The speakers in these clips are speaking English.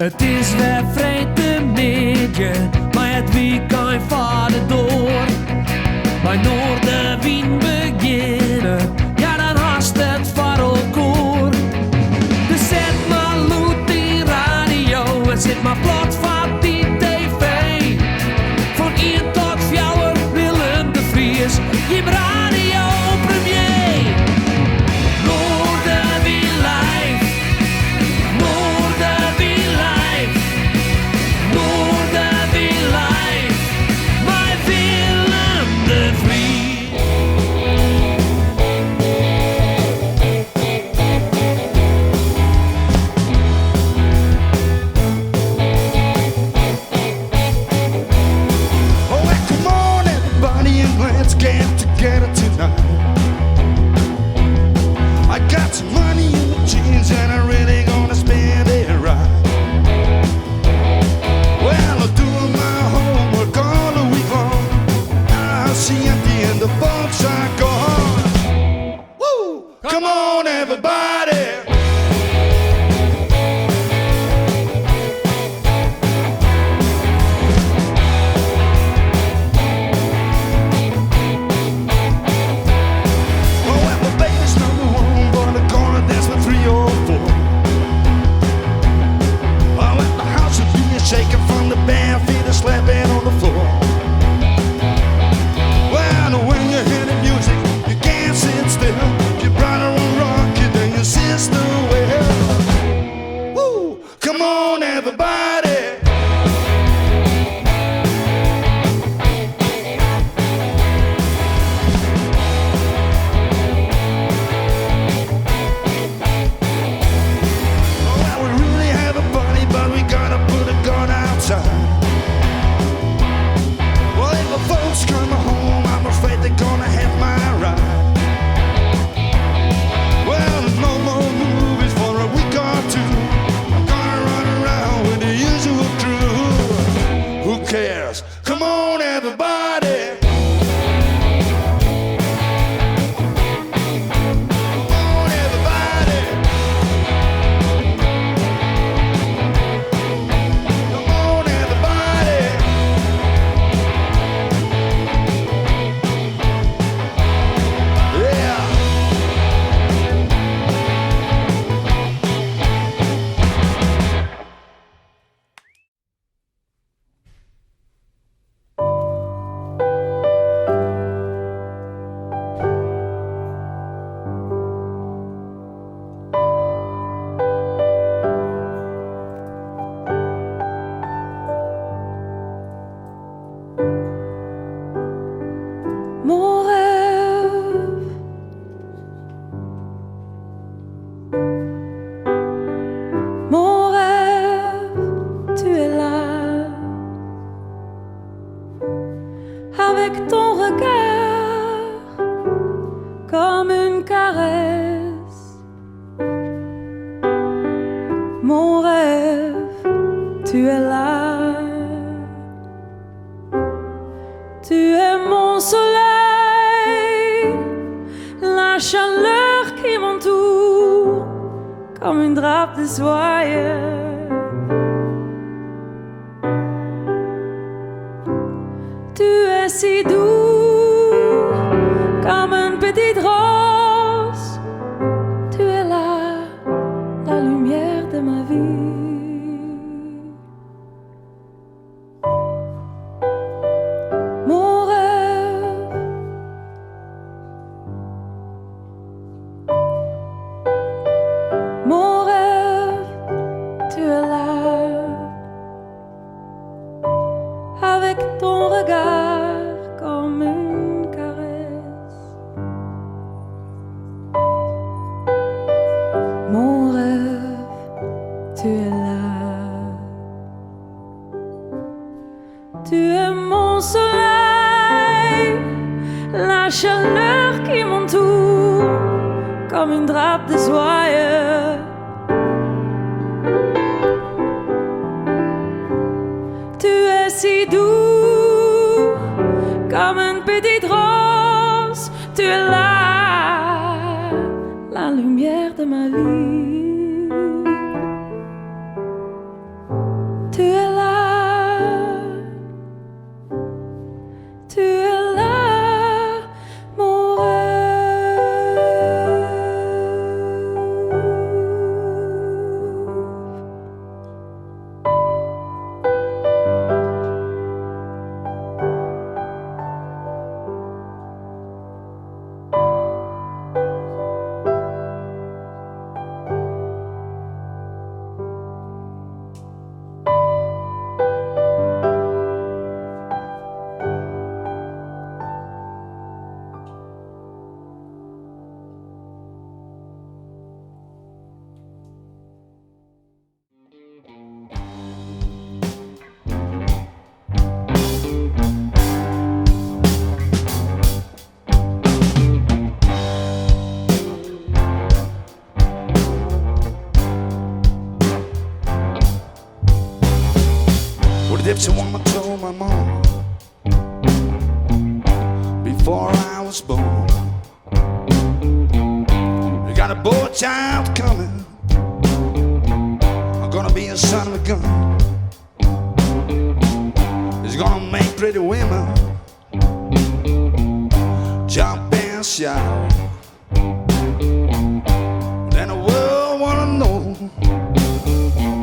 Het is weer vrijdagmiddag, maar het weekend vaart door. Bij Noorderwien beginnen, ja dan haast het voor elkaar. Dus zet maar loet die radio en zet maar plat van die tv. Van 1 tot 4 Willem de Vries, je radio premier. Noorderwien live, Noorderwien live, Noorderwien live, bij Willem de Vries. Oh, well, come on, everybody, and let's get together tonight. I got some money in the jeans, and I'm really gonna spend it right. Well, I'm doing my homework all the week long. I'll see at the end of both sides go on. Woo! Come on, everybody. Oh, well, the baby's number 1, but I'm gonna dance with 3 or 4. Oh, well, the house is being shaken from the bare feet are slapping on the floor. Well, when you hear the music, you can't sit still. Your brother will rock you, then your sister will. Woo! Come on, everybody. Well, we really have a party, but we gotta put a gun outside. Well, if the folks come home, I'm afraid they're gonna have my ride. Well, no more movies for a week or 2. I'm gonna run around with the usual crew. Who cares? Come on, everybody. Come on, everybody. Come on, everybody. Yeah. Mon rêve, mon rêve, tu es là, avec ton regard comme une caresse. Mon rêve, tu es là, tu es mon soleil, la chaleur qui m'entoure comme une drape de soie. Tu es si doux comme une petite rose. Tu es là, la lumière de ma vie. Mon rêve, mon rêve, tu es là, avec ton regard comme une caresse. Mon rêve, tu es là, tu es mon soleil, la chaleur qui m'entoure comme une drape de soie. Tu es si doux comme une petite rose. Tu es là, la lumière de ma vie. But if she wanna told my mom before I was born, we got a boy child coming, I'm gonna be a son of a gun. He's gonna make pretty women jump and shout. Then the world wanna know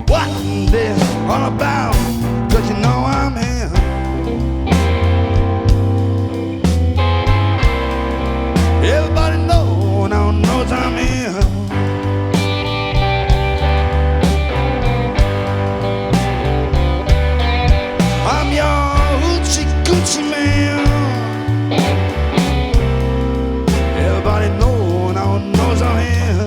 what this all about, 'cause you know I'm here. Everybody now knows I'm here. I'm your hoochie coochie man. Everybody now knows I'm here.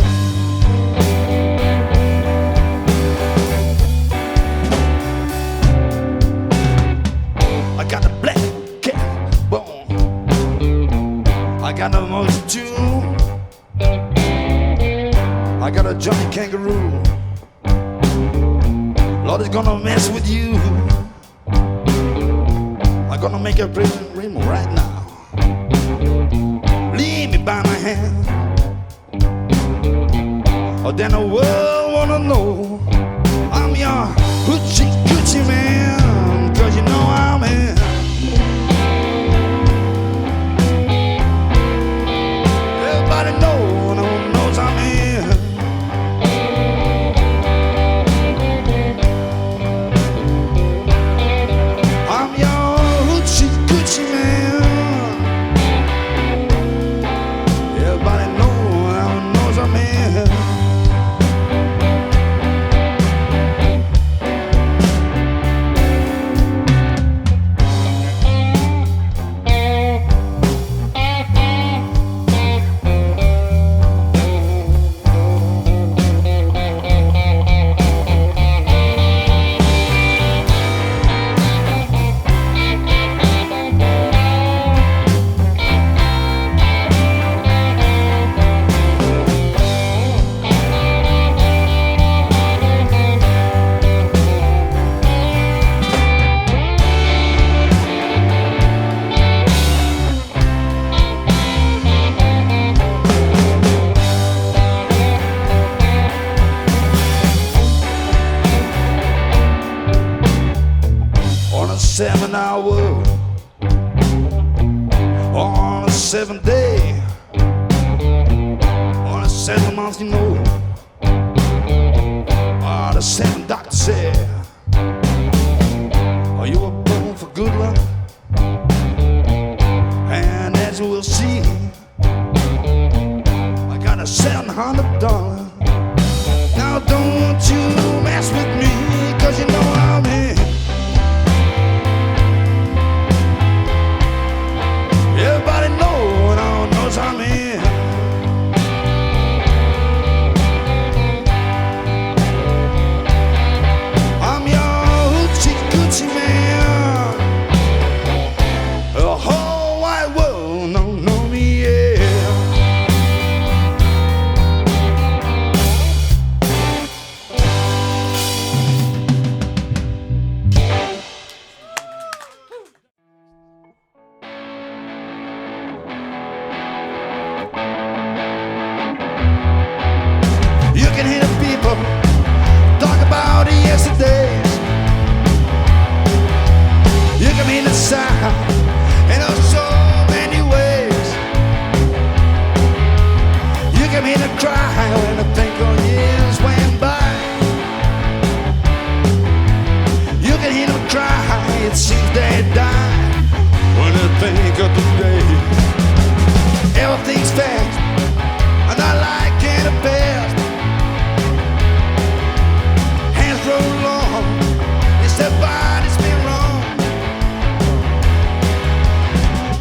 I got a black cat bone, I got a motion too, I got a Johnny kangaroo. Lord is gonna mess with you. I'm gonna make a prison rim right now. Lead me by my hand, or then the world wanna know I'm your hoochie coochie man, 'cause you know I'm here. Everybody knows I'm here. I'm your hoochie coochie man. Everybody knows I'm here. On a 7-hour, on a 7th day, on a 7 months, you know, the 7 doctor said, oh, you were born for good luck, and as you will see, I got a $700. Now don't you mess with me, 'cause you know I'm here. Everybody knows I'm here. I'm your hoochie coochie man. The whole wide world know me, yeah. You can hear the people talk about the yesterdays. You can hear the sound in so many ways. You can hear the cry when I think of years went by. You can hear them cry, it seems they died. When I think of the day, everything's fast, and I like in the past. Hands roll long, it's their body's been wrong.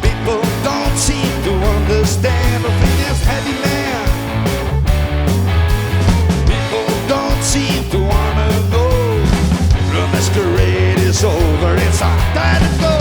People don't seem to understand the thing that's heavy, man. People don't seem to wanna know the masquerade is over, it's our time to go.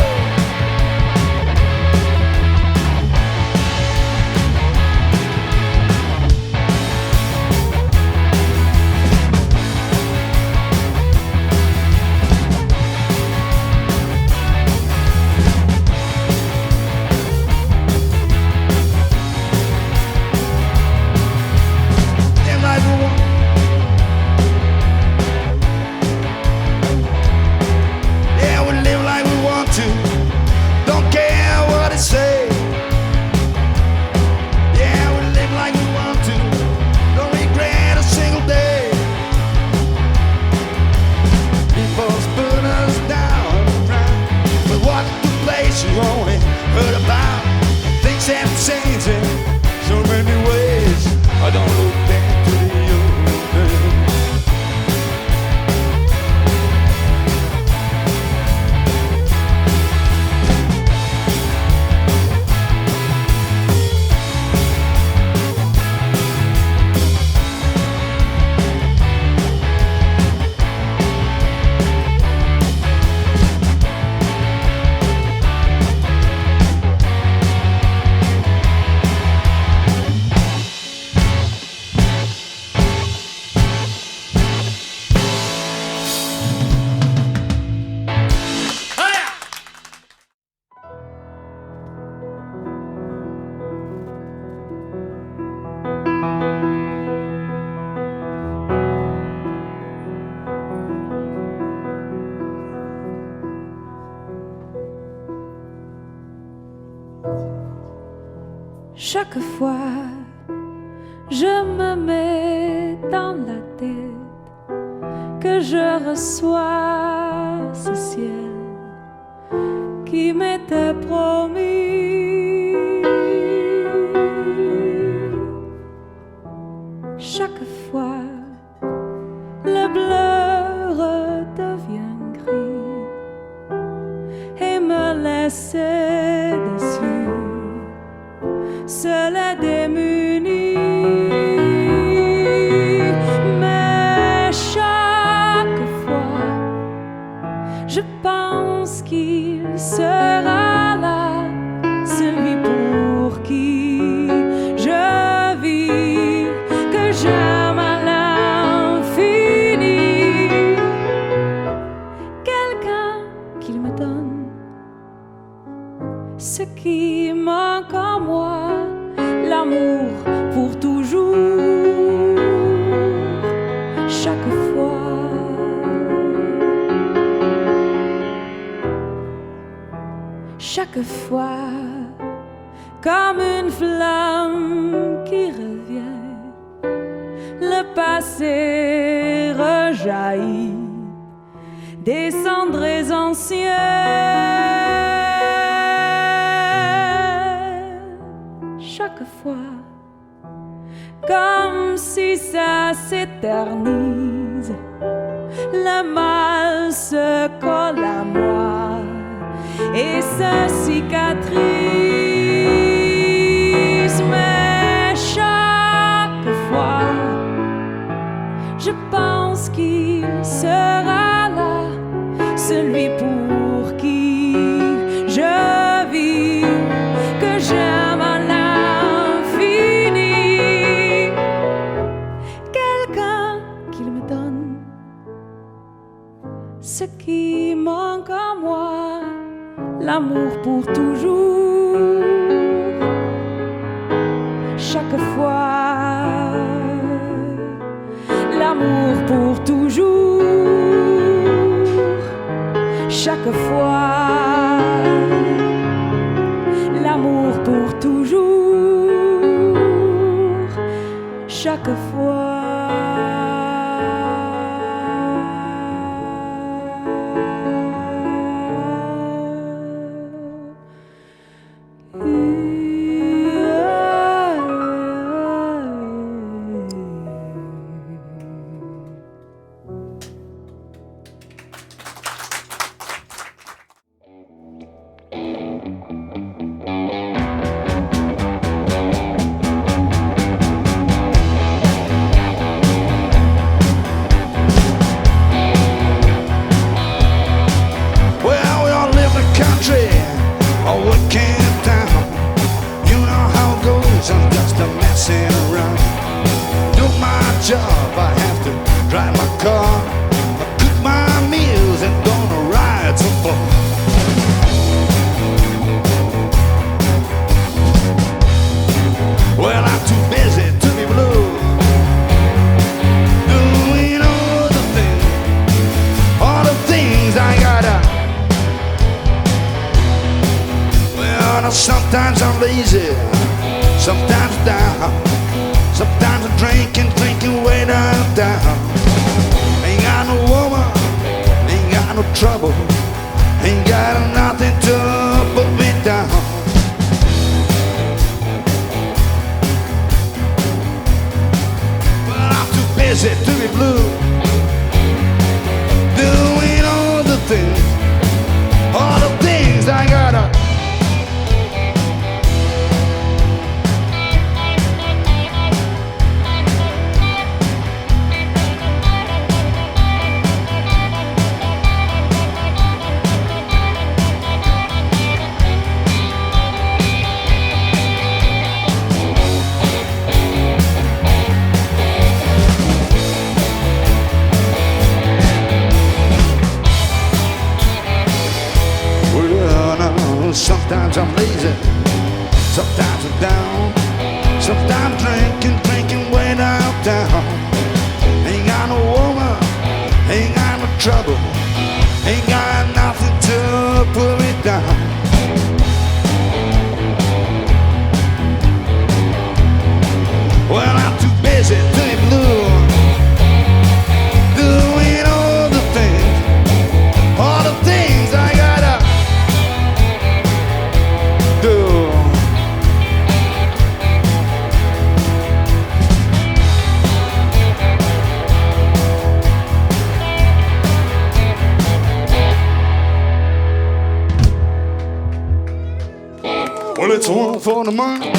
Chaque fois, je me mets dans la tête que je reçois ce ciel qui m'était promis. Chaque fois, le bleu redevient gris et me laisse dessus, seul et démuni. Mais chaque fois, je pense qu'il sera là, celui pour qui je vis, que j'aime à l'infini. Quelqu'un qui me donne ce qui manque en moi, l'amour pour toujours. Chaque fois, chaque fois, comme une flamme qui revient, le passé rejaillit des cendres anciennes. Chaque fois, comme si ça s'éternise, le mal se colle à moi et se cicatrise. Mais chaque fois, je pense qu'il sera là, celui pour qui je vis, que j'aime à l'infini. Quelqu'un qui me donne ce qui manque en moi, l'amour pour toujours. Chaque fois, l'amour pour toujours. Chaque fois, l'amour pour toujours. Chaque fois. Sometimes I'm lazy, sometimes down, sometimes I'm drinking way down. Ain't got no woman, ain't got no trouble, ain't got nothing to put me down. But I'm too busy to be blue, doing all the things I gotta. Sometimes I'm lazy, sometimes I'm down, sometimes drinking way down. Ain't got no woman, ain't got no trouble, ain't got nothing to put me down. it's one for the money,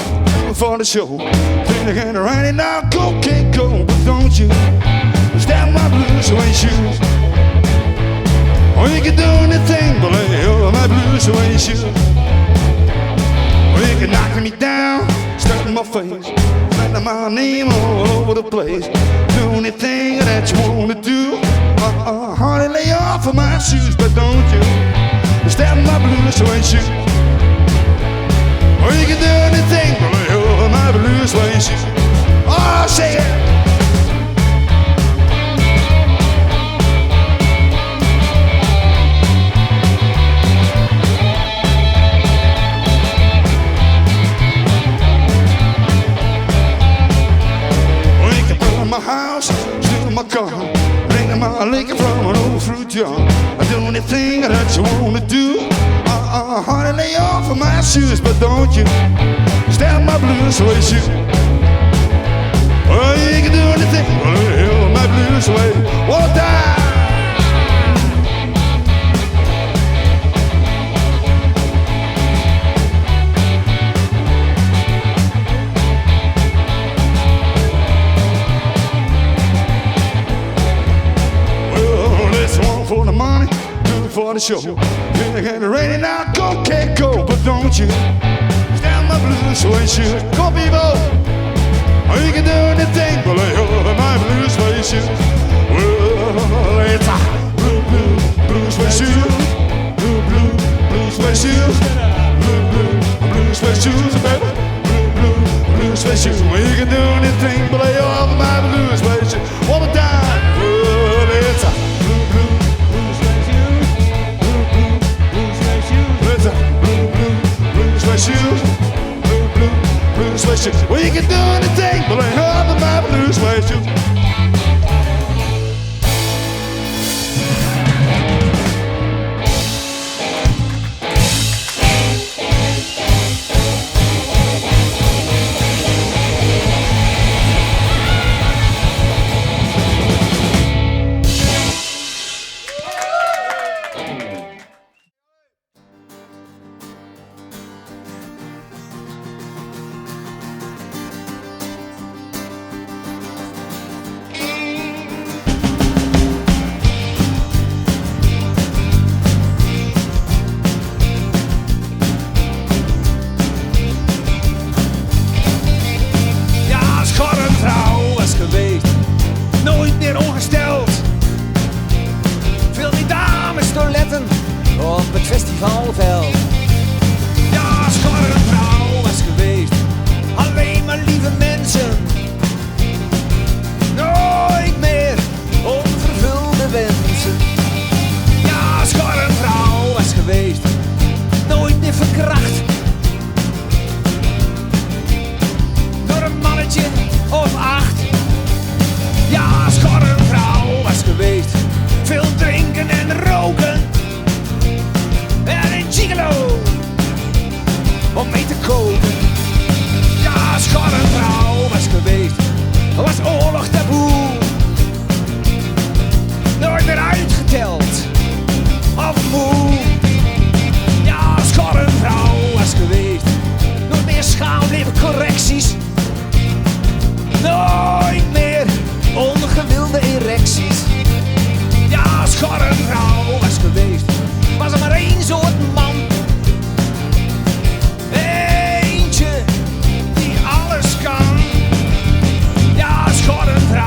one for the show. Think I can write it now, go, can't go, but don't you step my blue suede shoes. Or you can do anything but lay over my blue suede shoes. Or you can knock me down, step in my face, write my name all over the place. Do anything that you wanna do. Hardly lay off of my shoes, but don't you step in my blue suede shoes. Or you can do anything but lay over my blue suede shoes. Oh, say it. My house, steal my car, bring my liquor from an old fruit jar. I do anything that you wanna do. Hardly lay off of my shoes, but don't you step my blue suede shoes. Oh, you can do anything, well, my blue suede. One time. For the money, do it for the show. Feel like it's raining now, go, can't go, but don't you stand my blue suede shoes. Go, people! Oh, you can do anything, but lay over my blue suede shoes. Well, it's a blue suede shoes. Blue suede shoes. Blue suede shoes, baby. Blue suede shoes. Well, you can do anything, but lay over my blue suede shoes. One more time. Well, it's a shoes, blue suede shoes. Well, you can do anything, but I have my blue suede shoes. Nooit meer ongesteld. Veel die dames toiletten op het festivalveld. Ja, schat een vrouw was geweest. Alleen maar lieve mensen. Nooit meer onvervulde wensen. Ja, schat een vrouw was geweest. Nooit meer verkracht. Door een mannetje of 8. Ja, schat een vrouw was geweest. Veel drinken en roken. En een gigolo om mee te koken. Ja, schat een vrouw was geweest. Was oorlog taboe. Nooit meer uitgeteld of moe. Ja, schat een vrouw was geweest. Nooit meer schaamlevende correcties. Nooit meer ongewilde erecties. Ja, schat een vrouw was geweest. Was er maar één soort man. Eentje die alles kan. Ja, schat een vrouw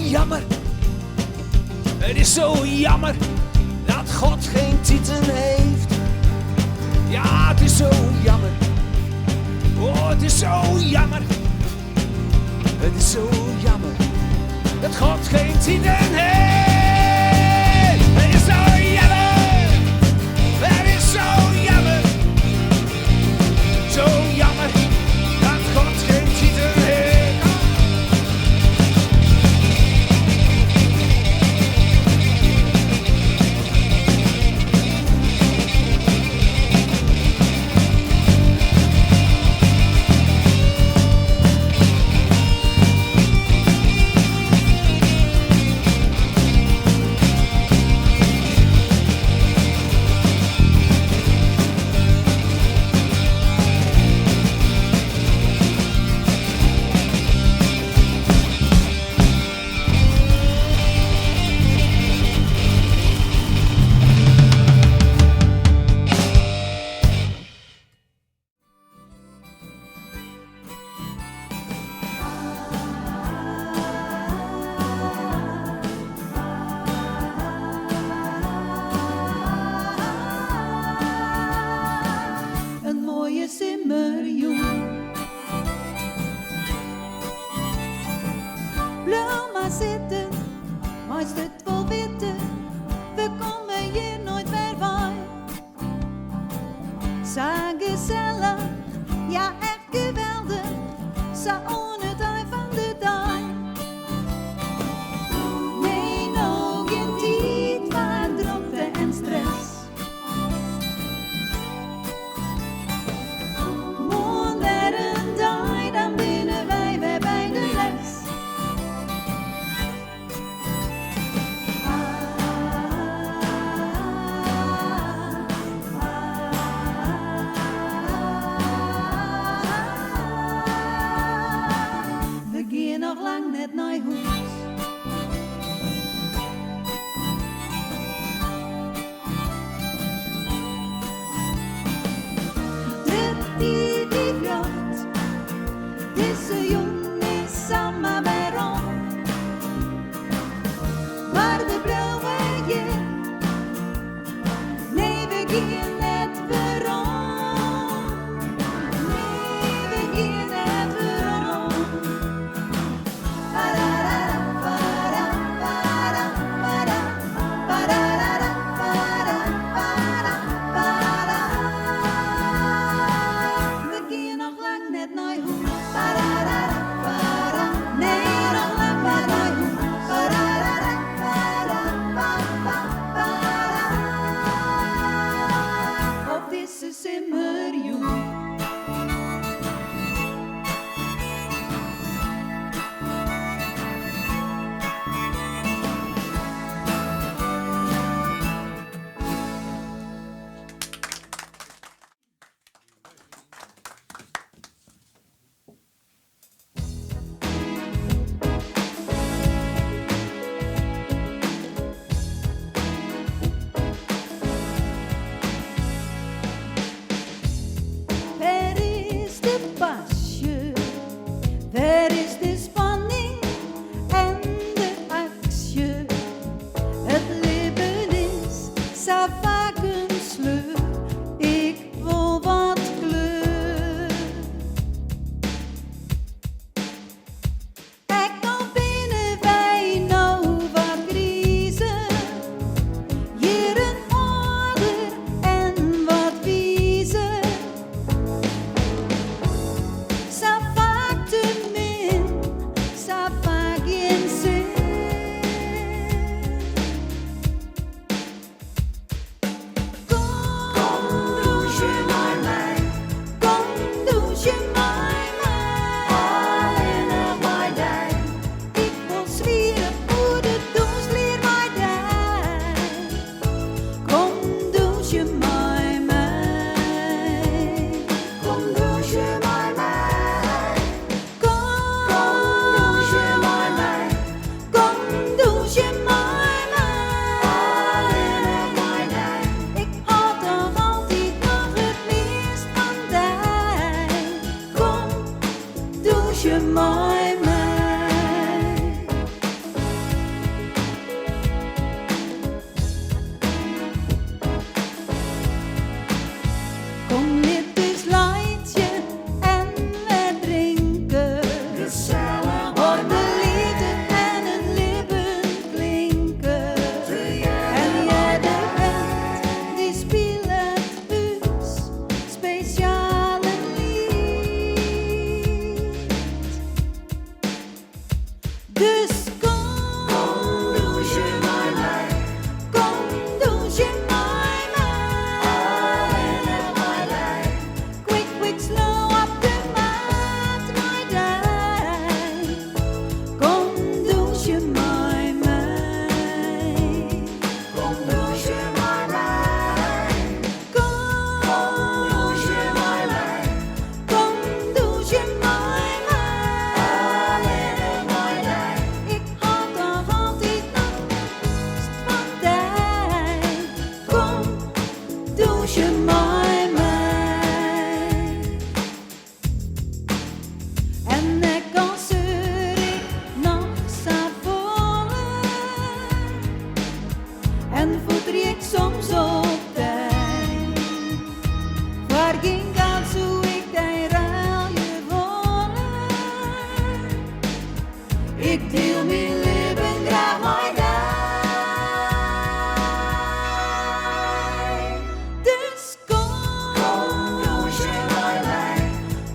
jammer. Het is zo jammer dat God geen tieten heeft. Ja, het is zo jammer. Oh, het is zo jammer. Het is zo jammer dat God geen tieten heeft. Het is zo jammer. Het is zo jammer. Zo jammer dat God geen tieten heeft. Blijf maar zitten, als het wel weten, we komen hier nooit meer bij. Zo gezellig, ja echt geweldig, zo ohne het ei van de dag. Nee, nog geen tijd van drukte en stress. Morgen dag, dan binnen wij weer bij de les. en voeder ik soms op tijd. Waar geen geld zo ik die ruil je wollen. Ik deel mijn leven graag met die. Dus kom douche met mij,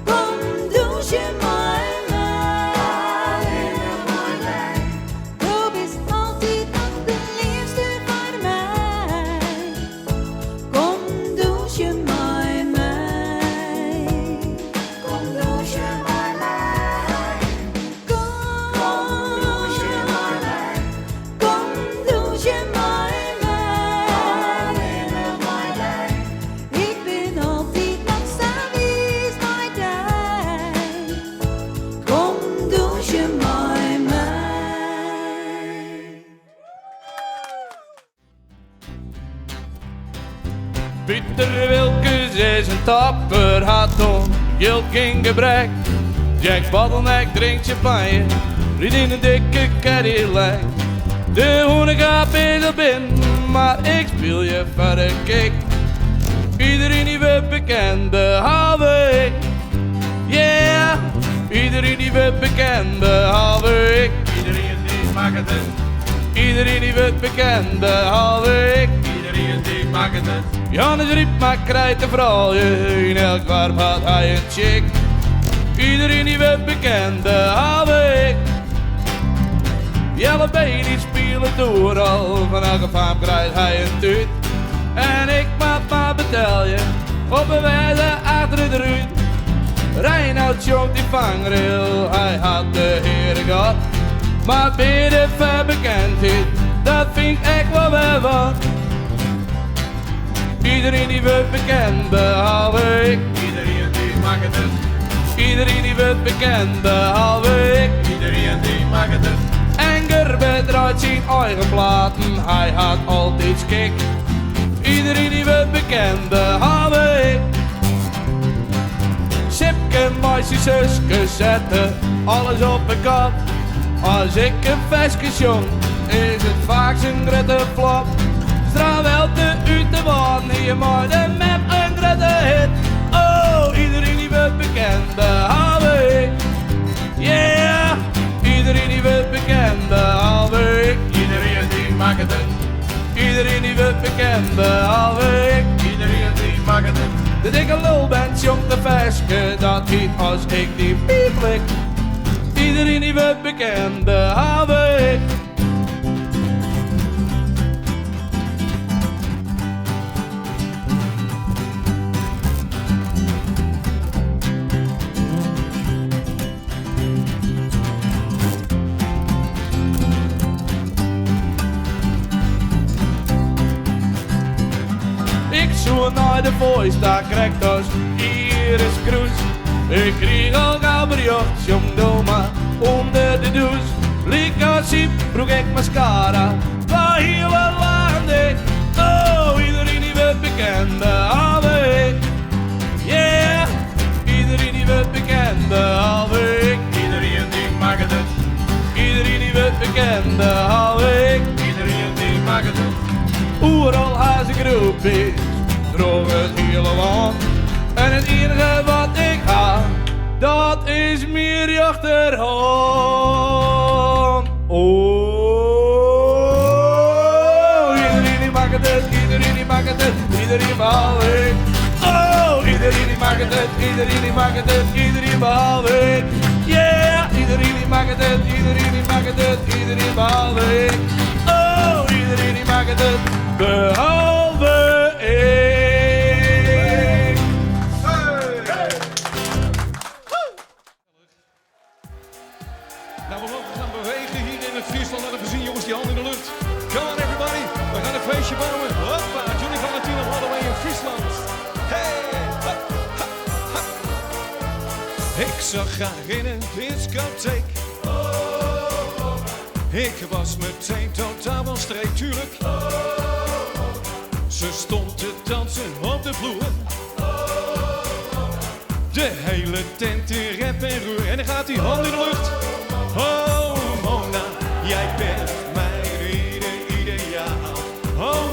kom douche met mij. Du bist altijd nog de liefste voor mij. Kom douche met mij. Kom douche met mij. Kom douche met mij. Kom douche met mij. Ik ben altijd nog savies met jij. Kom douche met mij. Pieter Wilkes is een tapper haton, gilt geen gebrek. Jack Bottleneck drinkt champagne, riet in een dikke Cadillac. De hoenegap is er binnen, maar ik speel je voor de kick. Iedereen die we bekend, behalve ik. Yeah, iedereen die we bekend, behalve ik. Iedereen die maakt het. Iedereen die we bekend, behalve ik. Iedereen die maakt het. Johannes riep, maar krijgt de vrouw. In elk warm had hij een chick. Iedereen die we bekend, behalve ik. Jelle B die spelen door al. Van elke faam krijgt hij een tuut. En ik mag maar betelje op een wijze achter de ruut. Reinoud jongt die vangrail, hij had de heren gehad. Maar binnen ver bekendheid, dat vind ik wel weer wat. Iedereen die wordt bekend, behalve ik. Iedereen die maakt het. Iedereen die wordt bekend, behalve ik. Iedereen die maakt het. En Gerbert draait zijn eigen platen, hij had altijd schik. Iedereen die wordt bekend, behalve ik. Sipke, meisje, zuske, zetten alles op mijn kop. Als ik een vestje jong, is het vaak zijn grote flop. Straal wel te uit de waan, hier maar de map een grote hit. Oh, iedereen die wordt bekend, behalve ik. Yeah, iedereen die wordt bekend, behalve ik. Iedereen die maakt het. Iedereen die wordt bekend, behalve ik. Iedereen die maakt het. De dikke lulband jongt de vestje, dat heet als ik die piep lik. Iedereen die wordt bekend, behalve ik. Ik zoek naar de voice, daar krijgt als Iris Kroes. Ik kreeg al Gabriels, jong doma, onder de douche. Liekasiep, broek ik mascara, waar hier wel land ik. Oh, iedereen die wordt bekend, behalve ik. Yeah, iedereen die wordt bekend, behalve ik. Iedereen die maakt het. Iedereen die wordt bekend, behalve ik. Iedereen die maakt het. Overal haast ik groepjes, droog het hele land. En het enige wat ik haal, dat is meer je achterhand. Oh, iedereen die maakt het, iedereen die maakt het, iedereen behalve ik. Oh, iedereen die maakt het, iedereen die maakt het, iedereen behalve ik. Yeah, iedereen die maakt het, iedereen die maakt het, iedereen behalve ik. Oh, iedereen die maakt het, behalve ik. Nou, we mogen gaan bewegen hier in het Friesland. En we zien jongens die handen in de lucht. Come on everybody, we gaan een feestje bouwen. Hoppa, Johnny Valentino all the way in Friesland. Hey, hop, hop, hop. Ik zag graag in een discotheek. Ik was meteen totaal van streek, tuurlijk. Ze stond te dansen op de vloer. De hele tent in rep en roer. En dan gaat die hand in de lucht. Oh Mona, jij bent mijn ideaal. Oh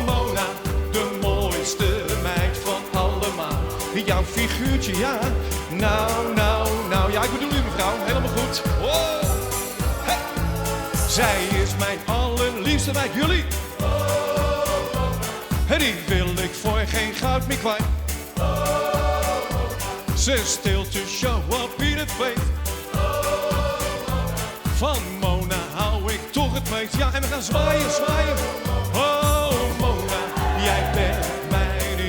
figuurtje, ja. Nou, ja, ik bedoel u mevrouw, helemaal goed. Oh, hey. Zij is mijn allerliefste meid, jullie. En die wil ik voor geen goud meer kwijt. Ze stilt to show up in het feest. Van Mona hou ik toch het meest. Ja, en we gaan zwaaien. Oh Mona, jij bent mijn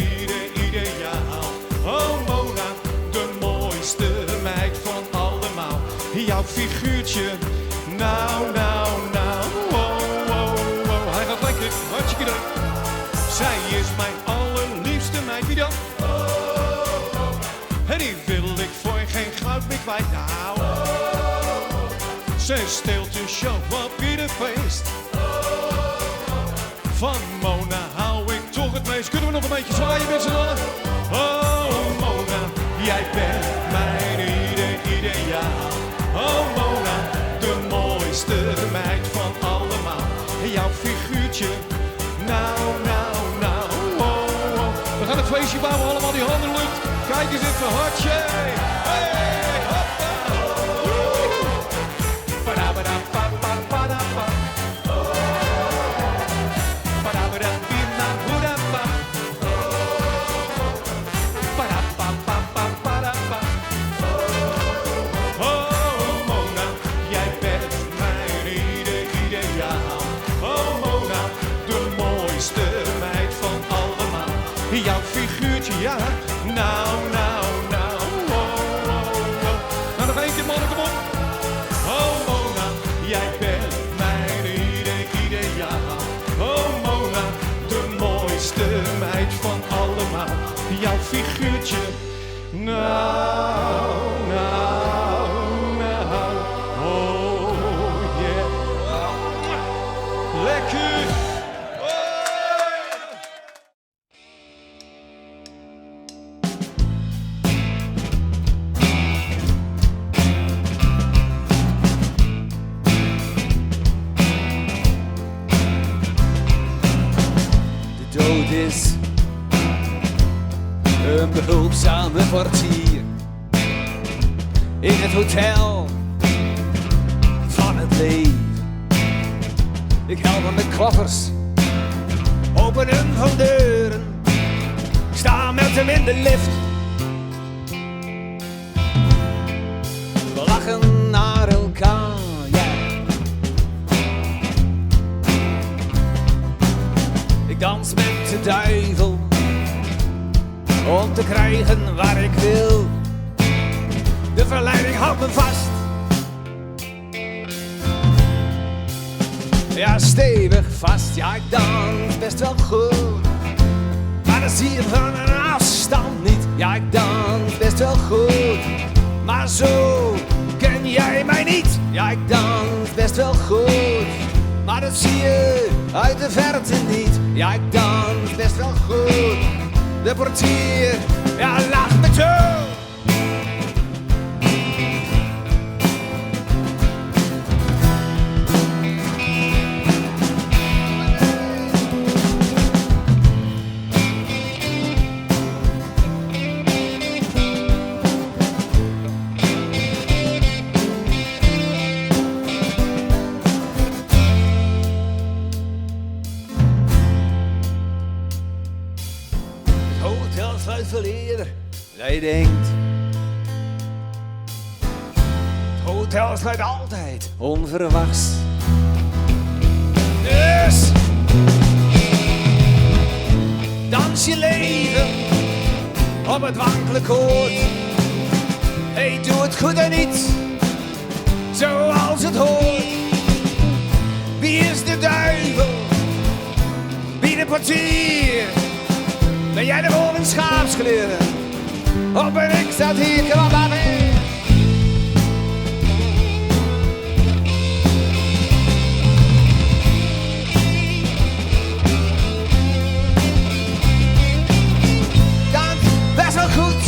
ideaal. Oh Mona, de mooiste meid van allemaal. Jouw figuurtje, nou. Oh, hij gaat lekker, hartstikke idee. Zij is mijn allerliefste meid, wie dan? En die wil ik voor geen goud meer kwijt. Nou, ze stilt to show up in het feest. Van Mona hou ik toch het meest. Kunnen we nog een beetje zwaaien met z'n allen? Oh Mona, jij bent mijn ideaal. Oh Mona, de mooiste meid van allemaal. Jouw figuurtje, nou. Oh. We gaan het feestje bouwen, allemaal die handen in de lucht. Kijk eens even, hartje. Hey, hoppa. Padabadapapapapa. Padabadapimabudapa. Padapapapapapa. Oh Mona, jij bent mijn ideaal. Oh Mona, de mooiste meid van allemaal. Jouw figuurtje, ja. Nou. Oh. Nou, nog één keer, mannen, kom op. Oh, Mona, jij bent mijn ideaal. Oh, Mona, de mooiste meid van allemaal. Jouw figuurtje, nou. Oh, yeah. Lekker. Is een behulpzame portier in het hotel van het leven. Ik help hem met koffers, open hem van deuren, ik sta met hem in de lift. We lachen naar elkaar, yeah. Ik dans met de duivel om te krijgen waar ik wil. De verleiding houdt me vast. Ja, stevig vast. Ja, ik dans best wel goed, maar dat zie je van een afstand niet. Ja, ik dans best wel goed, maar zo ken jij mij niet. Ja, ik dans best wel goed, maar dat zie je uit de verte niet. Ja, ik dans best wel goed. De portier, ja, lacht me toe. Verleden, jij denkt. Het hotel sluit altijd onverwachts. Dus dans je leven op het wankele koord. Hey, doe het goed en niet zoals het hoort. Wie is de duivel? Wie de portier? Ben jij de wolf in schaapskleren? Of ben ik staat hier, kom maar mee. Dans best wel goed,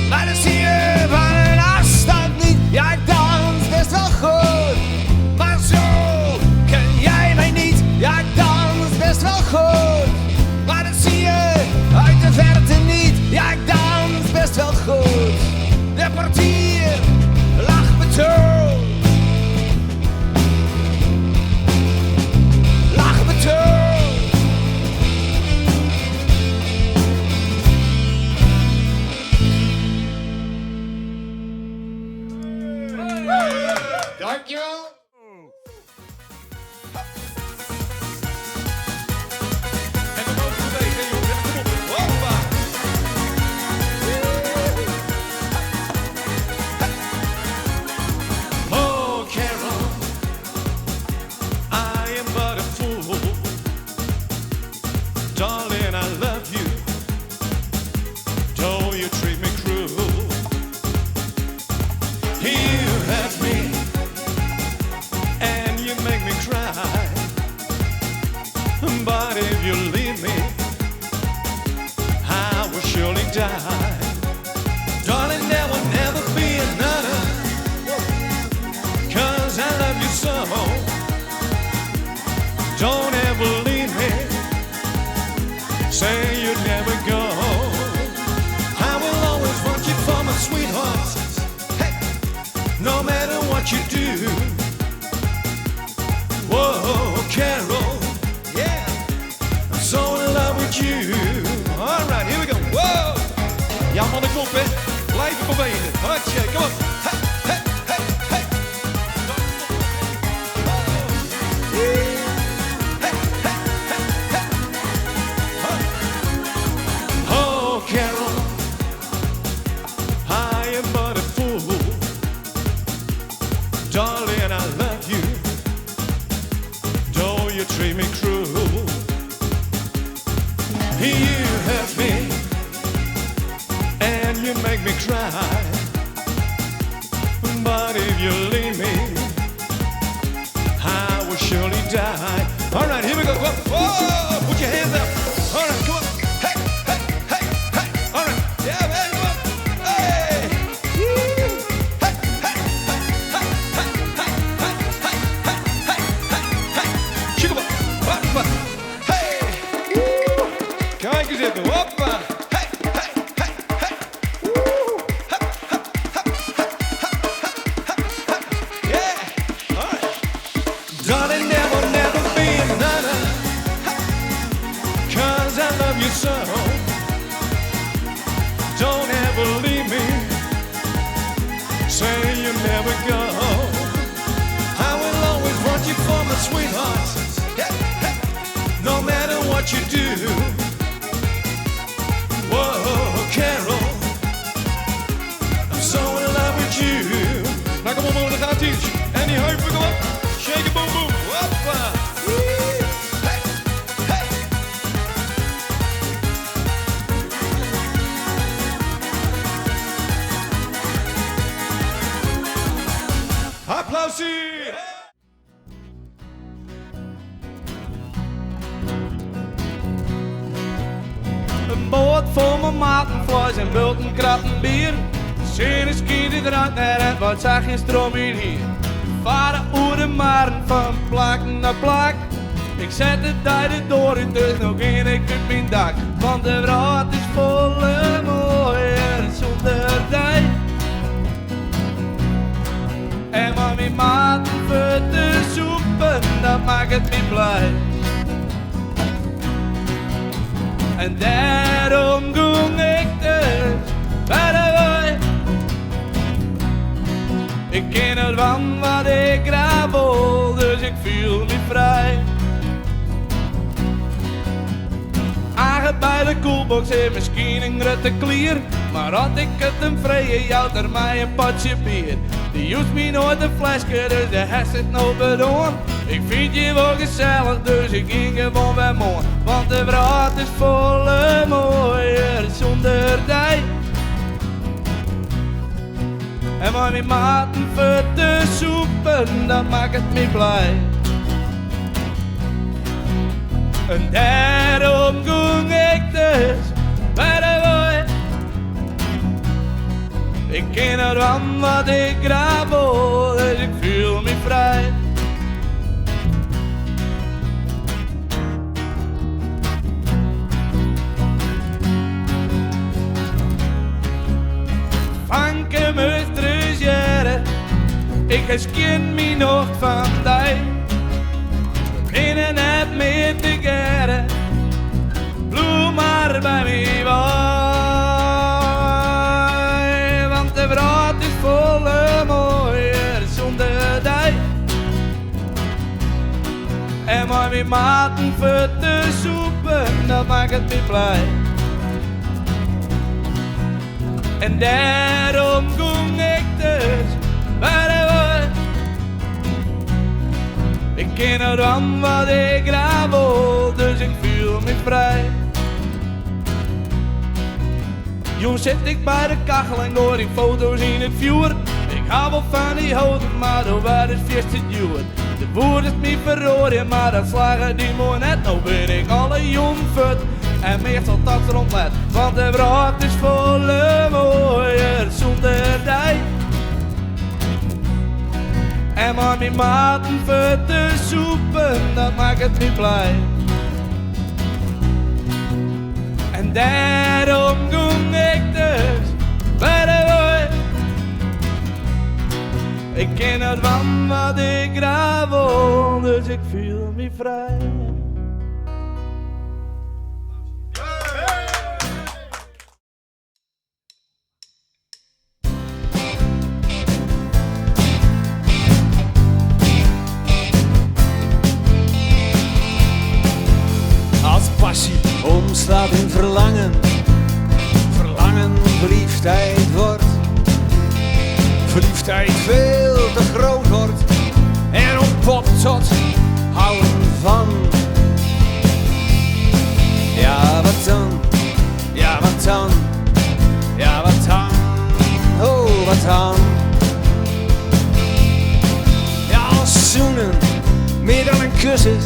maar dat zie je van een afstand niet. Ja, ik dans best wel goed, maar zo ken jij mij niet. Ja, ik dans best wel goed, maar dat zie je uit de verte niet. Ja, ik dans But if you leave me, I will surely die. Darling, there will never be another, 'cause I love you so. Don't ever leave me, say you'd never go. I will always want you for my sweetheart, hey, no matter what you do. Whoa, Carol, yeah, I'm so in love with you. All right, here we go. Whoa, ja man, de kop, hè. Blijven bewegen. Hartje, kom op. Hey, hey, hey, hey. Hey, hey, hey, hey. Oh, Carol, I am but a fool. Darling, I love you, though you treat me cruel. You hurt me and you make me cry. But if you leave me, I will surely die. All right, here we go. Whoa, put your hands up. All right, come on. Hey, hey, hey, hey. All right, yeah, man, come on. Hey, woo. Hey, hey, hey, hey, hey, hey, hey, hey, hey, hey, hey. Chicken, hoppa. Hey, woo. Kijk eens even, hoppa. Hey, hey, hey, hey. Woo. Hup, hup, hup, hup, hup, hup, hup. Yeah, all right. Darling, there will never be another, 'cause I love you so. Don't ever leave me, say you never go. I will always want you for my sweetheart, yeah, yeah, no matter what you do. Whoa, Carol, I'm so in love with you. Nou kom op, dan gaat ie. En die heupen, kom op. Shake it, boom, boom. Hoppa. Wee. Hey, hey. Applausie. Een boot vol met matenvlees en bulten kratten bier. Zin is kind die draait naar het, wat zag je stroom hier? Varen oer de maren van plak naar plak. Ik zet de tijden door en dus nog geen ik op mijn dak. Want de wereld is volle mooier zonder tijd. En van mijn maten voor te soepen, dat maakt het me blij. En daarom ging ik dus bij de wei. Ik ken het van wat ik graag wil, dus ik voel me vrij. Aanget bij de koelbox en misschien een grote klier. Maar had ik het hem vrije, jouwt er mij een potje bier. Die hoeft me nooit een flesje, dus de hest zit nou bedoeld. Ik vind je wel gezellig, dus ik ging gewoon bij morgen. Want de wereld is volle mooier zonder tijd. En van mijn maten voor te soepen, dat maakt het me blij. En daarom ging ik dus bij de wei. Ik ken het van wat ik graag wil, dus ik voel me vrij. Vanke me terugeren, ik herken me nog van die. Binnen het meer te geren, bloem maar bij mij bij. Want de wereld is volle mooier zonder die. En maar mijn maten voor te soepen, dat maakt het me blij. En daarom ging ik dus bij de wei. Ik ken het van wat ik graag wil, dus ik voel me vrij. Jong zit ik bij de kachel en hoor die foto's in het vuur. Ik hou wel van die houten, maar hoe waar is feest het duur. De woord is me verrooien, maar dat slagen die mooi net. Nou ben ik alle jong vet en meestal dat rondlet. Want de brood is volle mooier zonder dij. En maar mijn maten voor te soepen, dat maakt het niet blij. En daarom kom ik dus bij de woord. Ik ken het van wat ik graag wil, dus ik voel me vrij. Als passie omslaat in verlangen, verlangen verliefdheid wordt. Verliefdheid veel te groot wordt en ontpopt tot houden van. Ja, wat dan? Ja, wat dan? Ja, wat dan? Oh, wat dan? Ja, als zoenen meer dan een kus is,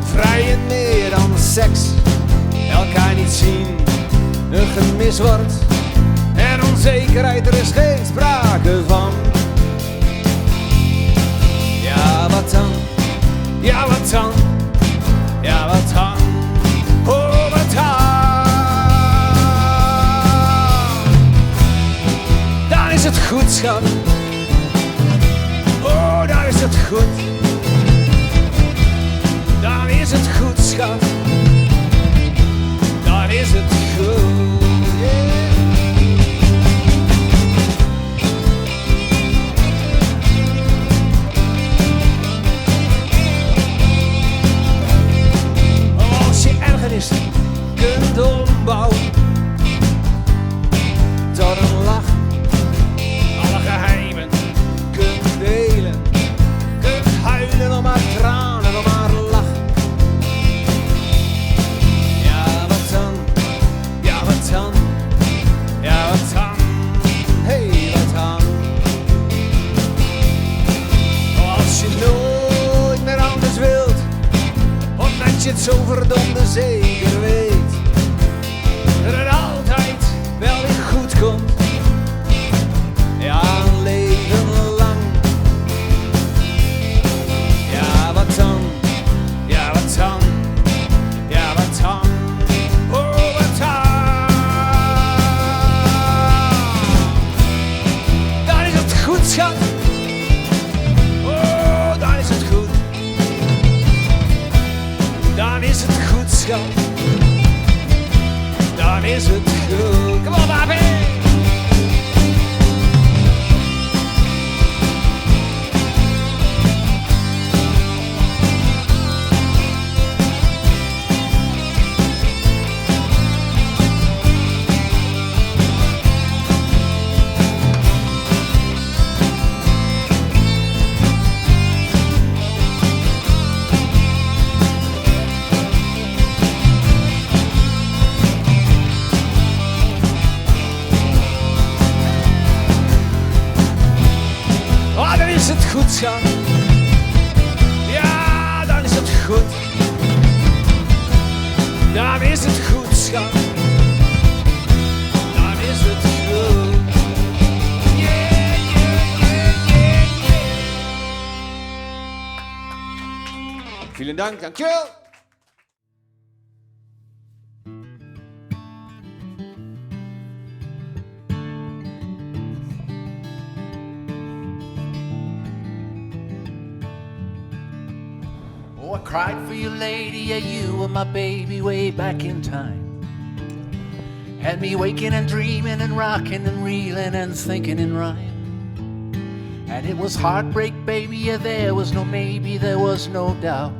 vrijen meer dan seks, elkaar niet zien, een gemis wordt. En onzekerheid, er is geen sprake van. Ja, wat dan? Ja, wat dan? Ja, wat dan? Oh, wat dan? Dan is het goed, schat. Oh, dan is het goed. Dan is het goed, schat. Dan is het goed. Yeah. Kunt ombouwen tot een lach, alle geheimen kunt delen, kunt huilen om haar tranen, om haar lach. Ja, wat dan? Ja, wat dan? Ja, wat dan? Hey, wat dan? Als je nooit meer anders wilt, omdat je het zo verdomde zeker weet, dat het altijd wel weer goed komt. Ja, een leven lang. Ja, wat dan? Ja, wat dan? Ja, wat dan? Oh, wat dan? Dan is het goed, schat. Oh, dan is het goed. Dan is het goed, schat. Dan is het goed. Kom op, baby! Goed, schat. Ja, dan is het goed. Dan is het goed, schat. Dan is het goed. Yeah, yeah, yeah, yeah, yeah. Vielen Dank, dankjewel. Oh, I cried for you, lady, yeah, you were my baby way back in time. Had me waking and dreaming and rocking and reeling and thinking in rhyme. And it was heartbreak, baby, yeah, there was no maybe, there was no doubt.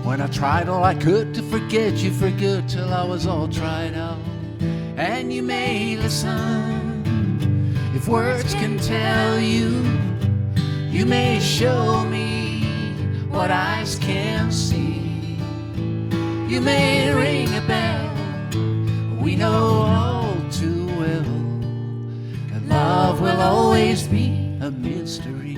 When I tried all I could to forget you for good till I was all tried out. And you may listen, if words can tell you, you may show me what eyes can see. You may ring a bell, we know all too well that love will always be a mystery.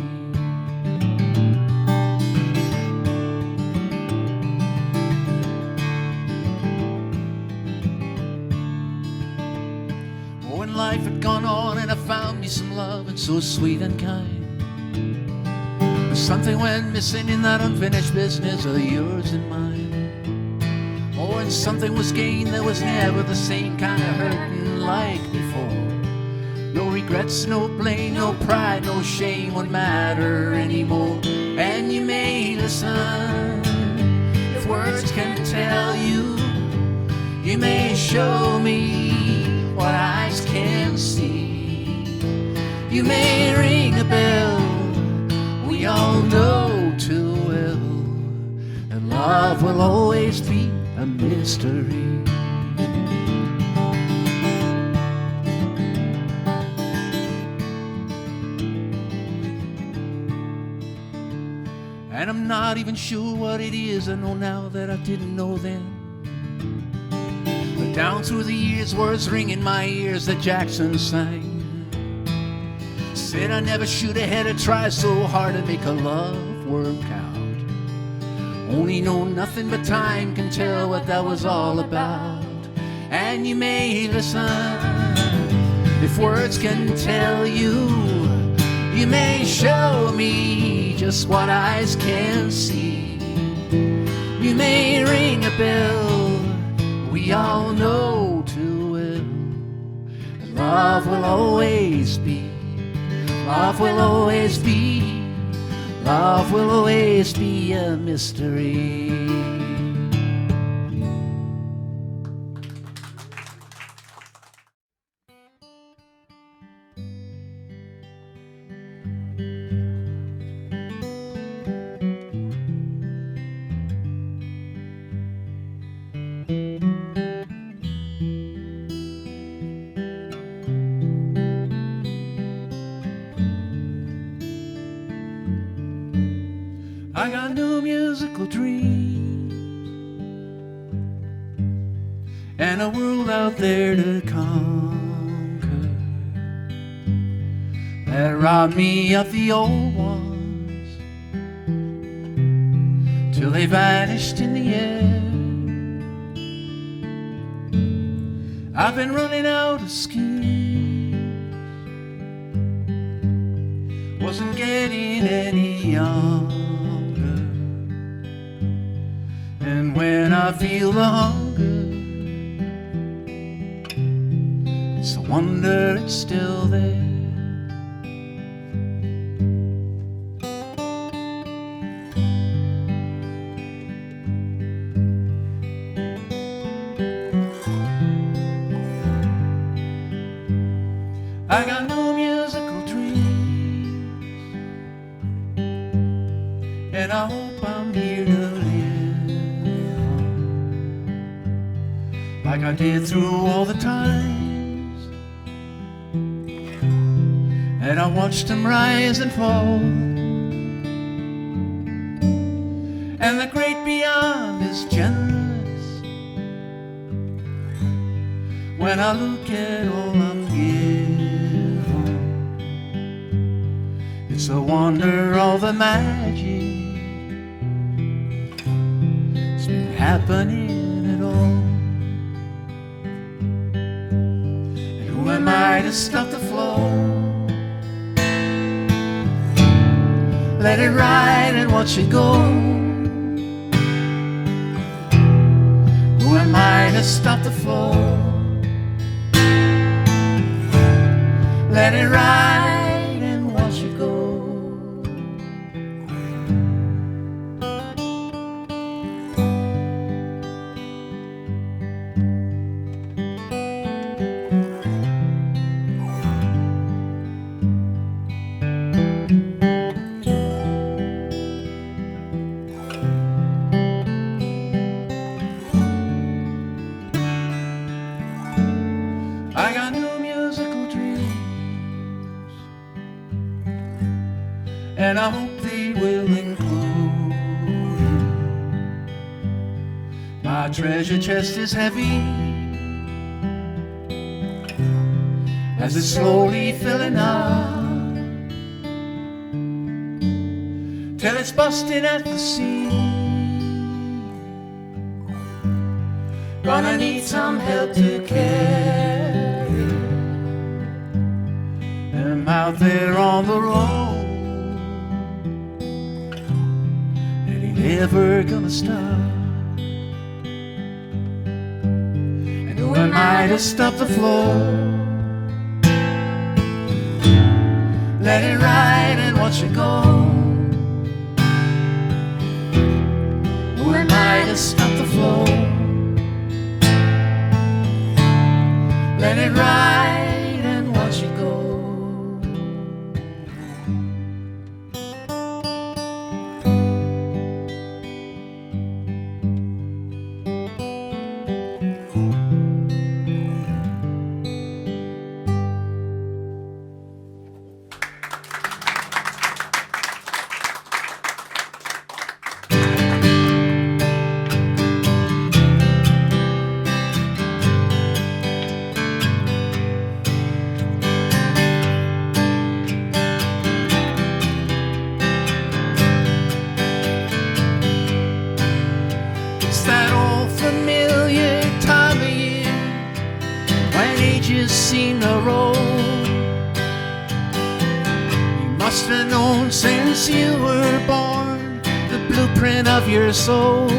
and so sweet and kind. But something went missing in that unfinished business of yours and mine. Oh, and something was gained that was never the same kind of hurting like before. No regrets, no blame, no pride, no shame would matter anymore. And you may listen if words can tell you. You may show me what eyes can see. You may ring a bell we all know too well. And love will always be a mystery. And I'm not even sure what it is I know now that I didn't know then. But down through the years, words ring in my ears that Jackson sang. Said I never should have had to try so hard to make a love work out. Only know nothing but time can tell what that was all about. And you may listen if words can tell you. You may show me just what eyes can see. You may ring a bell we all know too well. And love will always be, love will always be, love will always be a mystery. I got no musical dreams and a world out there to conquer that robbed me of the old ones till they vanished in the air. I've been running out of schemes, wasn't getting any younger. And when I feel the hunger, it's a wonder it's still there. I got no musical dreams, and I hope I'm here to like I did through all the times and I watched them rise and fall. And the great beyond is generous when I look at all I'm given. It's a wonder all the magic has been happening at all. Who am I to stop the flow? Let it ride and watch it go. Who am I to stop the flow? Let it ride and watch it go. I got no musical dreams, and I hope they will include you. My treasure chest is heavy as it's slowly filling up, till it's busting at the seams. Gonna need some help to carry, and I'm out there on the road, and ain't ever gonna stop. And who am I to stop the flow? Let it ride and watch it go. Who am I to stop the flow? Let it ride and watch it go. It's that old familiar time of year when ages seem to roll. You must have known since you were born the blueprint of your soul.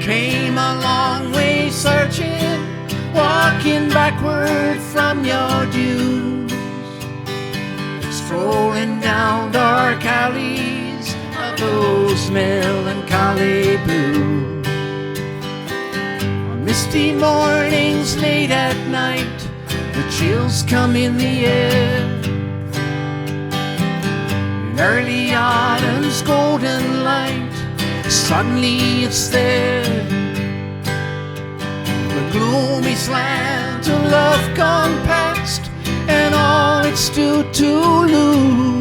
Came a long way searching, walking backward from your dues, strolling down dark alleys of those melancholy blues. On misty mornings late at night, the chills come in the air. In early autumn's golden light, suddenly it's there. The gloomy slant of love gone past, and all it stood to lose.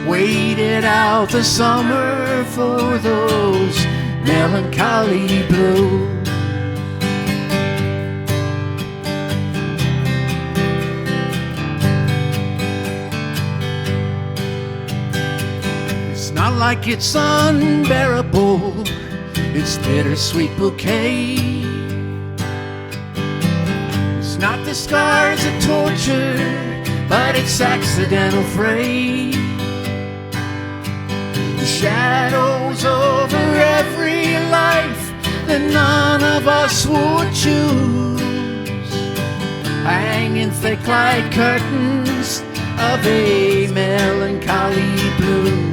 Waited out the summer for those melancholy blues. It's not like it's unbearable, it's bittersweet bouquet. It's not the scars of torture, but it's accidental fray. The shadows over every life that none of us would choose, hanging thick like curtains of a melancholy blue.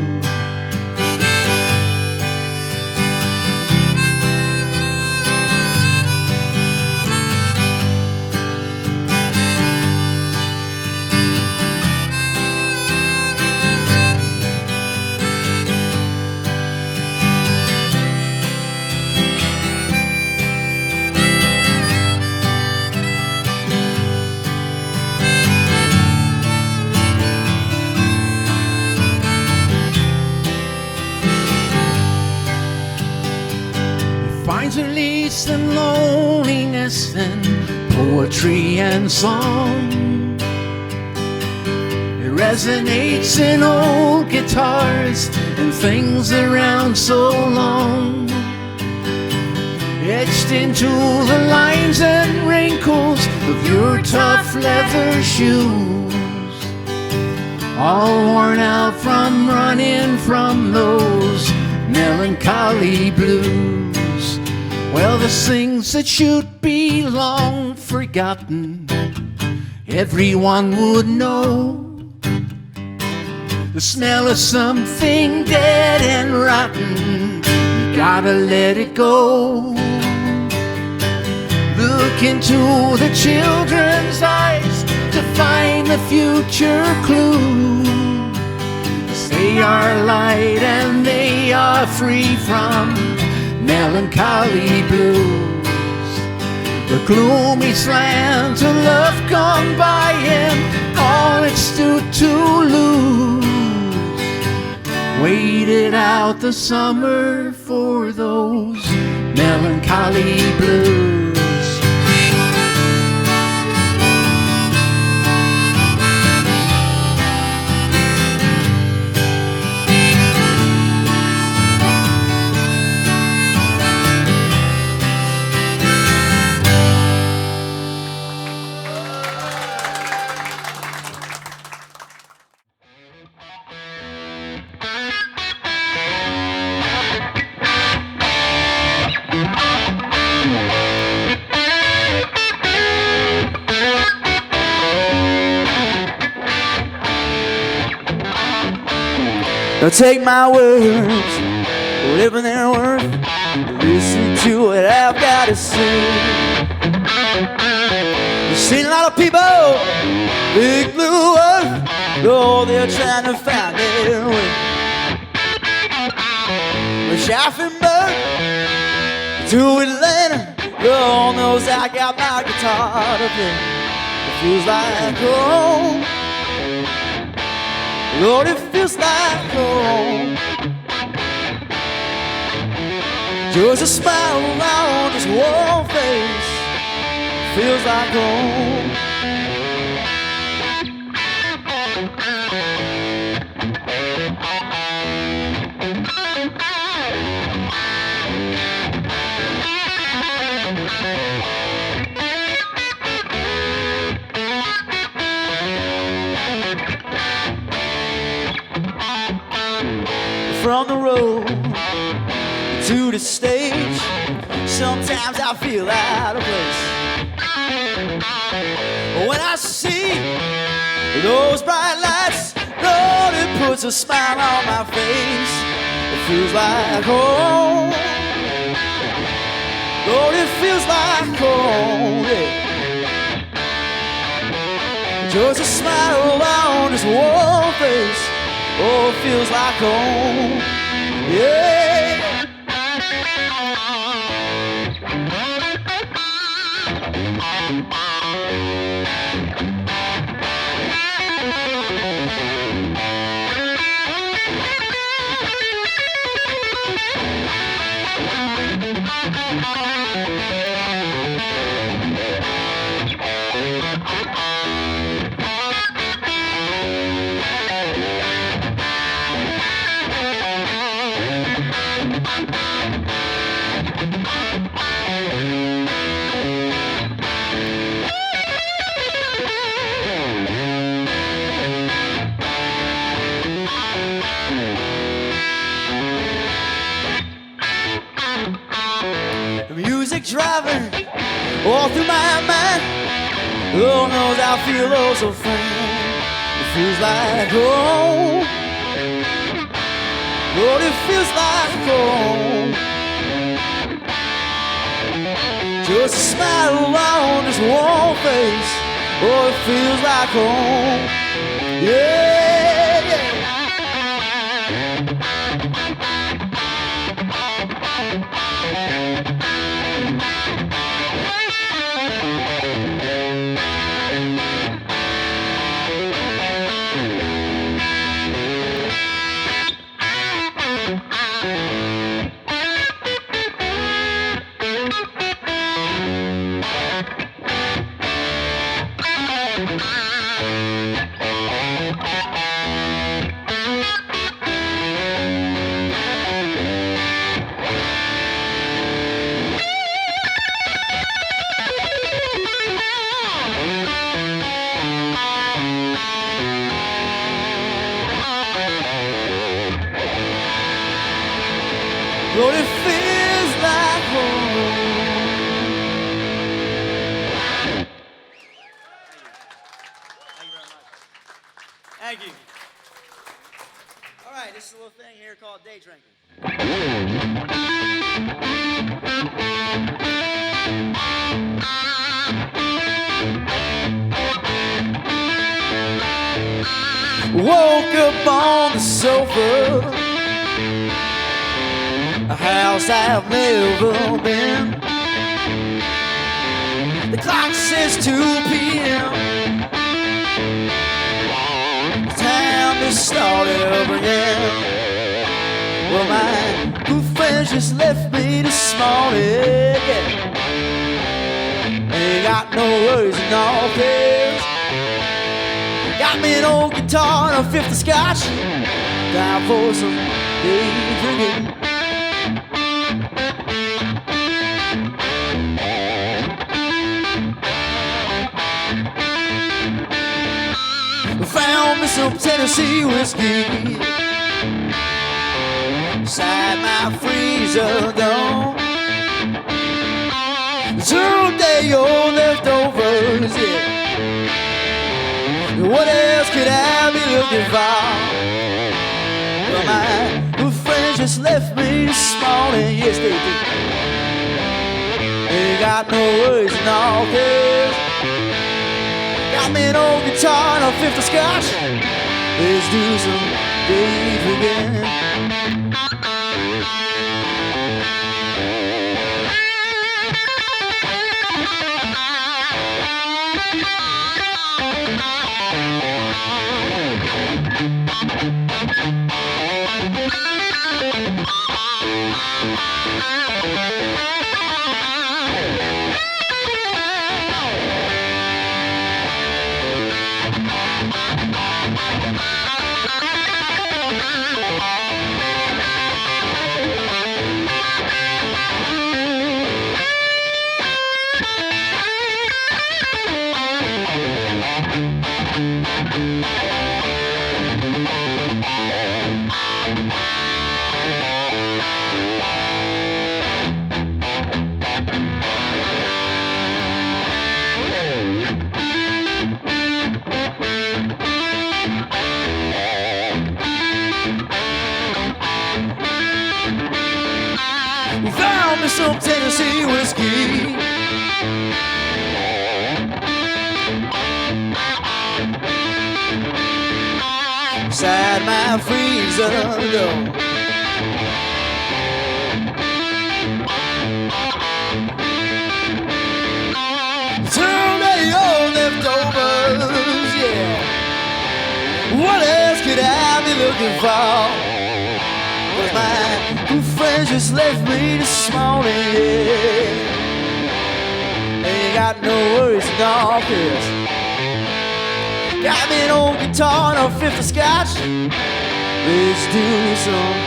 Finds release in loneliness and poetry and song. It resonates in old guitars and things around so long, etched into the lines and wrinkles of your tough leather shoes, all worn out from running from those melancholy blues. Well, there's things that should be long forgotten, everyone would know. The smell of something dead and rotten, you gotta let it go. Look into the children's eyes to find the future clue. They are light and they are free from melancholy blues. The gloomy slant of love gone by and all it stood to lose. Waited out the summer for those melancholy blues. Now take my words, whatever they're worth. Listen to what I've got to say. You've seen a lot of people, big blue earth, oh, they're trying to find their way. From Schaffenburg to Atlanta, Lord knows I got my guitar to play. It feels like home. Lord, it feels like home. Just a smile around his warm face feels like home. From the road to the stage, sometimes I feel out of place. When I see those bright lights, Lord, it puts a smile on my face. It feels like home. Lord, it feels like home. Yeah. Just a smile on his warm face. Oh, it feels like home, yeah. Music driving all through my mind. Lord knows I feel oh so fine. It feels like home. Lord, it feels like home. Just a smile on his warm face. Oh, it feels like home. Yeah, yeah. Lord, it feels like home. Thank you very much. Thank you. All right, this is a little thing here called day drinking. Woke up on the sofa, a house I've never been. The clock says 2 p.m. Time to start over again. Well, my good friends just left me this morning. Ain't got no worries and no cares. Got me an old guitar and a fifth of scotch. Time for some day drinking. Found me some Tennessee whiskey inside my freezer door. 2-day-old leftovers, yeah. What else could I be looking for? Well, my just left me this morning. Yes, they did. They got no worries and all cares. Got me an old guitar and a fifth of scotch. Let's do some Dave again. Found me some Tennessee whiskey. Beside my freezer door. Turn old leftovers, yeah. What else could I be looking for? Was my good friends just left me this morning, yeah. Ain't got no worries at all, cause got me an old guitar and a fifth of scotch. Let's do some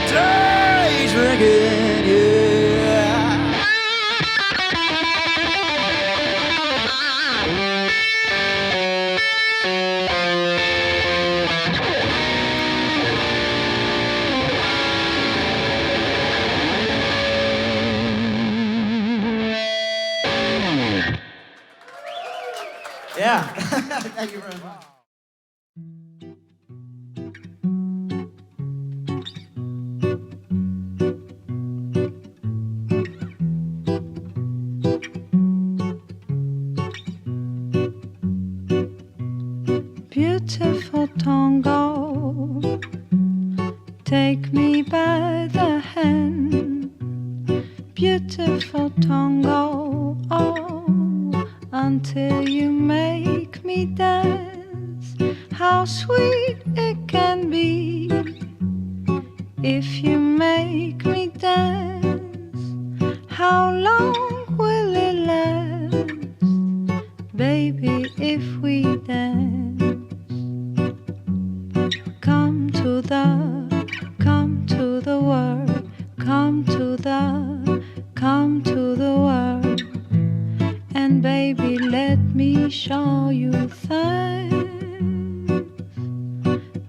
day drinking, yeah. Yeah. Thank you very much. Beautiful tango, take me by the hand. Beautiful tango, oh, until you make me dance. How sweet it can be if you make me dance. How long will it last, baby, if we dance? Come to the world, come to the world, and baby, let me show you things.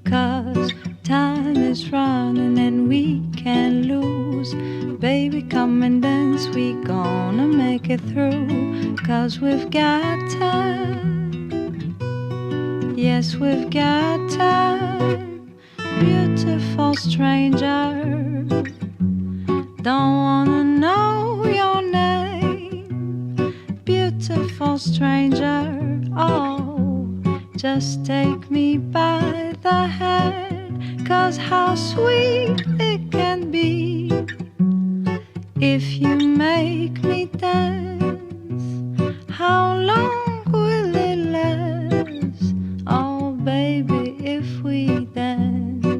'Cause time is running and we can't lose. Baby, come and dance, we gonna make it through. 'Cause we've got time, yes, we've got time. Beautiful stranger, don't wanna know your name. Beautiful stranger, oh, just take me by the hand. 'Cause how sweet it can be if you make me dance. How long will it last, oh baby, if we dance?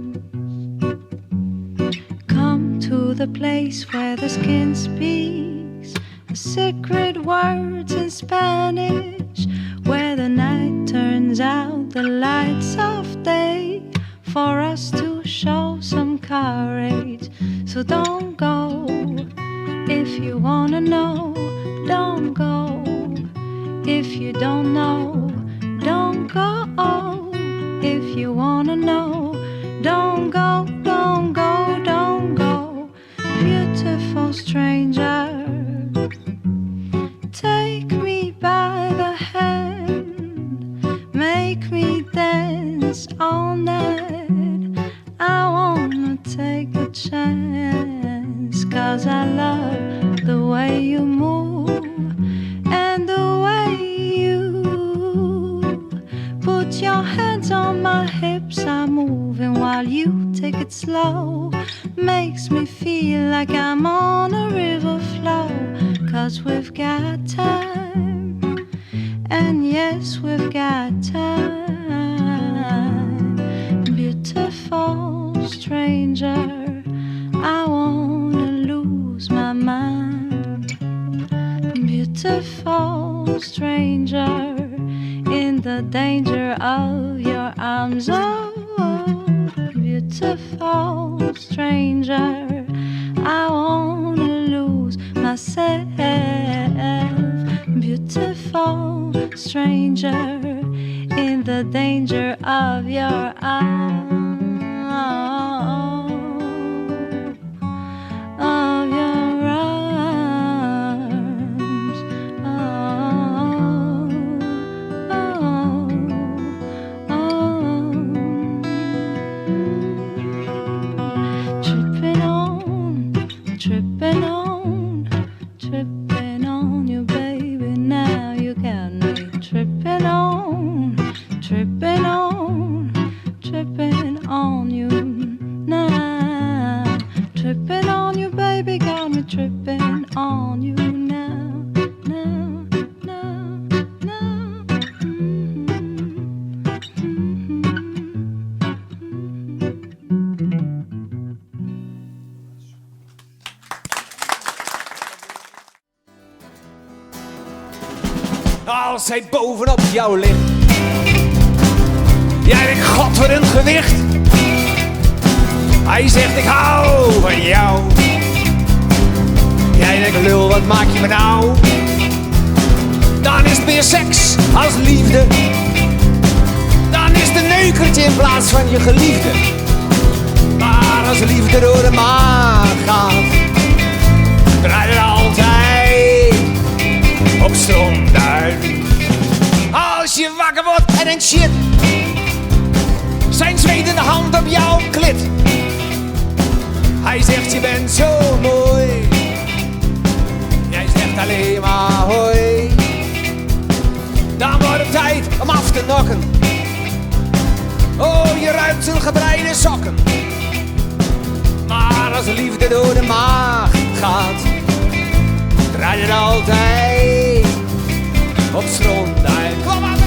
Come to the place where the skin speaks the secret words in Spanish, where the night turns out the lights of day, for us to show some courage. So don't go if you wanna know, don't go if you don't know, don't go if you wanna know, don't go, don't go, don't go. Beautiful stranger, take me by the hand, make me dance all night. I wanna while you take it slow. Makes me feel like I'm on a river flow. 'Cause we've got time, and yes, we've got time. Beautiful stranger, I wanna lose my mind. Beautiful stranger, in the danger of your arms. Oh, beautiful stranger, I wanna lose myself. Beautiful stranger, in the danger of your arms. Of your arms. Tripping on you, baby. Now you got me tripping on you now. Tripping on you, baby, got me tripping on you now. Als hij bovenop jou ligt, jij denkt, god wat een gewicht. Hij zegt, ik hou van jou. Jij denkt, lul, wat maak je me nou? Dan is het meer seks als liefde. Dan is het een neukertje in plaats van je geliefde. Maar als liefde door de maag gaat, draai je altijd op stroomduin. Als je wakker wordt en denkt, shit, zijn zwetende hand op jouw klit. Hij zegt, je bent zo mooi. Jij zegt alleen maar hoi. Dan wordt het tijd om af te nokken. Oh, je ruikt zijn gebreide sokken. Maar als de liefde door de maag gaat, draai je altijd op stroomduin. Kom maar mee!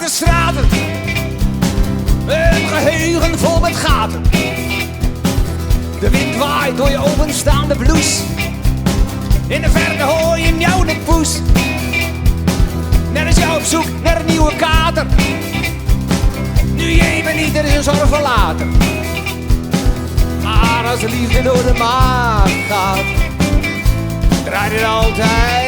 Straten, een geheugen vol met gaten. De wind waait door je openstaande blouse. In de verte hoor je jouw de poes. Net als jou op zoek naar een nieuwe kater. Nu je even niet, er is een zorg verlaten. Maar als de liefde door de maag gaat, draait het altijd